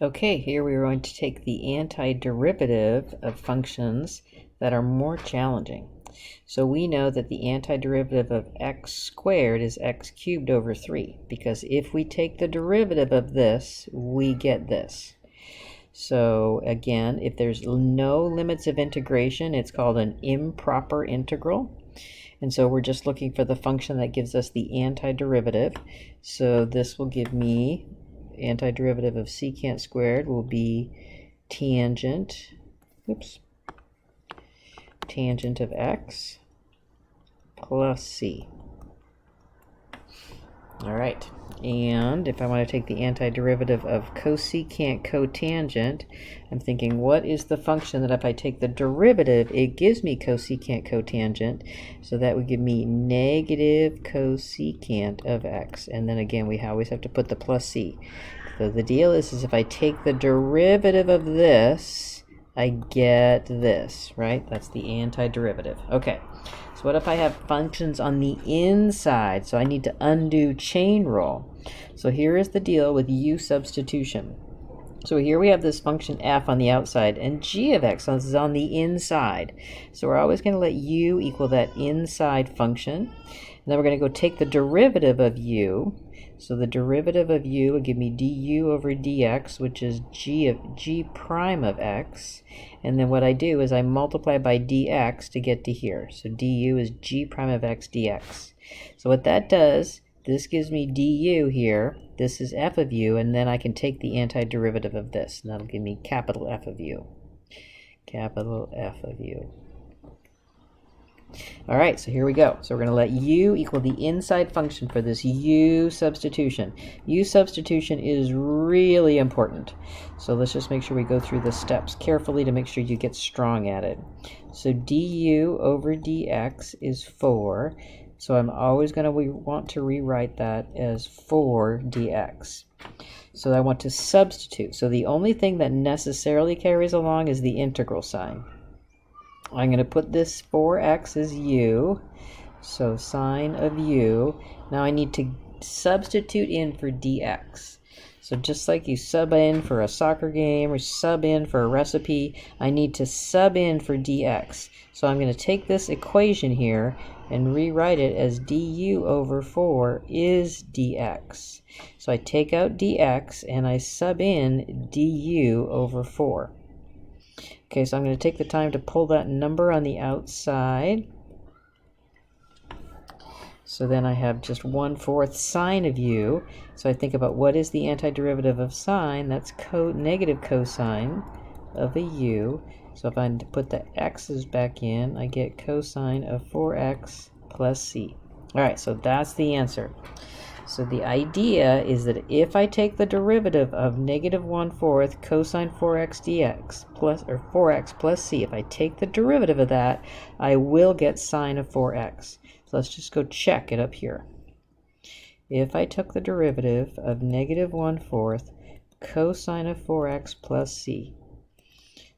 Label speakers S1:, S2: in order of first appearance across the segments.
S1: Okay, here we are going to take the antiderivative of functions that are more challenging. So we know that the antiderivative of x squared is x cubed over 3, because if we take the derivative of this, we get this. So again, if there's no limits of integration, it's called an improper integral. And so we're just looking for the function that gives us the antiderivative. So this will give me antiderivative of secant squared will be tangent of x plus c. All right, and if I want to take the antiderivative of cosecant cotangent, I'm thinking, what is the function that if I take the derivative, it gives me cosecant cotangent? So that would give me negative cosecant of x. And then again, we always have to put the plus c. So the deal is if I take the derivative of this, I get this, right? That's the antiderivative. Okay. So what if I have functions on the inside? So I need to undo chain rule. So here is the deal with u substitution. So here we have this function f on the outside, and g of x is on the inside. So we're always going to let u equal that inside function. And then we're going to go take the derivative of u. So the derivative of u would give me du over dx, which is g prime of x. And then what I do is I multiply by dx to get to here. So du is g prime of x dx. So what that does, this gives me du here. This is f of u, and then I can take the antiderivative of this, and that'll give me capital F of u. Capital F of u. All right, so here we go. So we're going to let u equal the inside function for this u substitution. U substitution is really important. So let's just make sure we go through the steps carefully to make sure you get strong at it. So du over dx is 4. So I'm always going to want to rewrite that as 4 dx. So I want to substitute. So the only thing that necessarily carries along is the integral sign. I'm going to put this 4x as u, so sine of u. Now I need to substitute in for dx. So just like you sub in for a soccer game or sub in for a recipe, I need to sub in for dx. So I'm going to take this equation here and rewrite it as du over 4 is dx. So I take out dx and I sub in du over 4. Okay, so I'm going to take the time to pull that number on the outside. So then I have just 1/4 sine of u. So I think about what is the antiderivative of sine? That's negative cosine of a u. So if I put the x's back in, I get cosine of 4x plus c. All right, so that's the answer. So the idea is that if I take the derivative of negative 1/4 cosine 4x dx plus, or 4x plus c, if I take the derivative of that, I will get sine of 4x. So let's just go check it up here. If I took the derivative of negative 1/4 cosine of 4x plus c,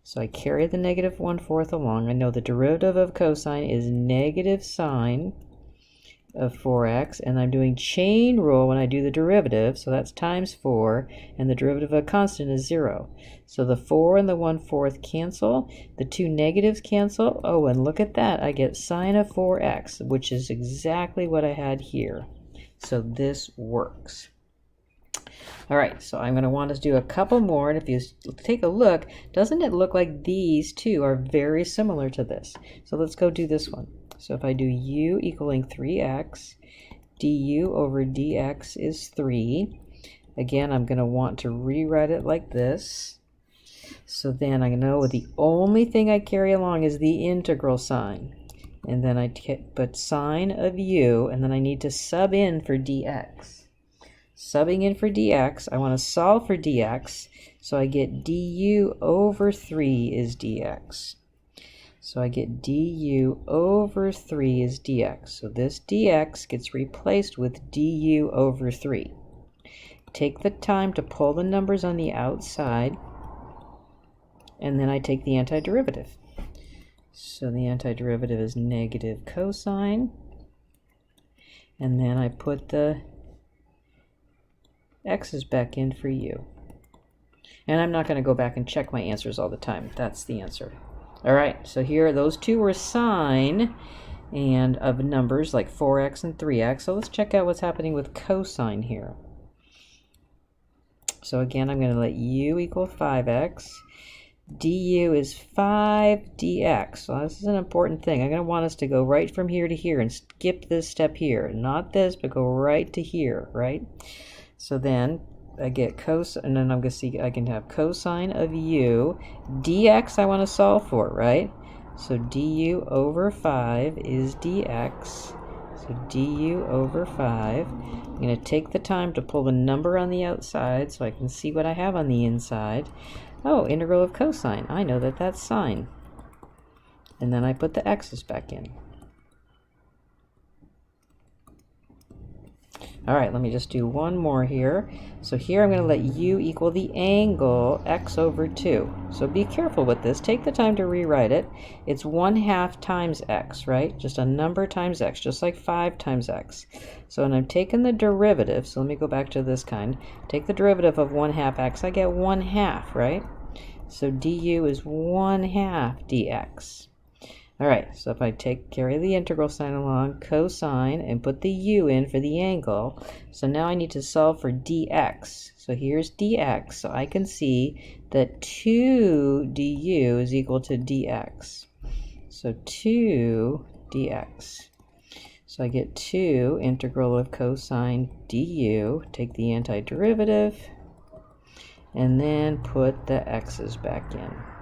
S1: so I carry the negative 1/4 along. I know the derivative of cosine is negative sine of 4x, and I'm doing chain rule when I do the derivative, so that's times 4, and the derivative of a constant is 0. So the 4 and the 1/4 cancel, the two negatives cancel. Oh, and look at that, I get sine of 4x, which is exactly what I had here. So this works. All right, so I'm going to want to do a couple more, and if you take a look, doesn't it look like these two are very similar to this? So let's go do this one. So if I do u equaling 3x, du over dx is 3. Again, I'm going to want to rewrite it like this. So then I know the only thing I carry along is the integral sign. And then I put sine of u, and then I need to sub in for dx. Subbing in for dx, I want to solve for dx, so I get du over 3 is dx. So I get du over 3 is dx. So this dx gets replaced with du over 3. Take the time to pull the numbers on the outside, and then I take the antiderivative. So the antiderivative is negative cosine, and then I put the x's back in for u. And I'm not going to go back and check my answers all the time. That's the answer. All right, so here, those two were sine and of numbers like 4x and 3x. So let's check out what's happening with cosine here. So again, I'm going to let u equal 5x. du is 5 dx. So this is an important thing. I'm going to want us to go right from here to here and skip this step here. Not this, but go right to here, right? So then I get cosine, and then I'm going to see I can have cosine of u. dx I want to solve for, right? So du over 5 is dx. So du over 5. I'm going to take the time to pull the number on the outside so I can see what I have on the inside. Oh, integral of cosine. I know that that's sine. And then I put the x's back in. All right, let me just do one more here. So here I'm going to let u equal the angle x over 2. So be careful with this. Take the time to rewrite it. It's 1/2 times x, right? Just a number times x, just like 5 times x. So when I'm taking the derivative, so let me go back to this kind. Take the derivative of 1/2 x, I get 1/2, right? So du is 1/2 dx. All right, so if I carry the integral sign along, cosine, and put the u in for the angle, so now I need to solve for dx. So here's dx, so I can see that 2 du is equal to dx. So 2 dx. So I get 2 integral of cosine du, take the antiderivative, and then put the x's back in.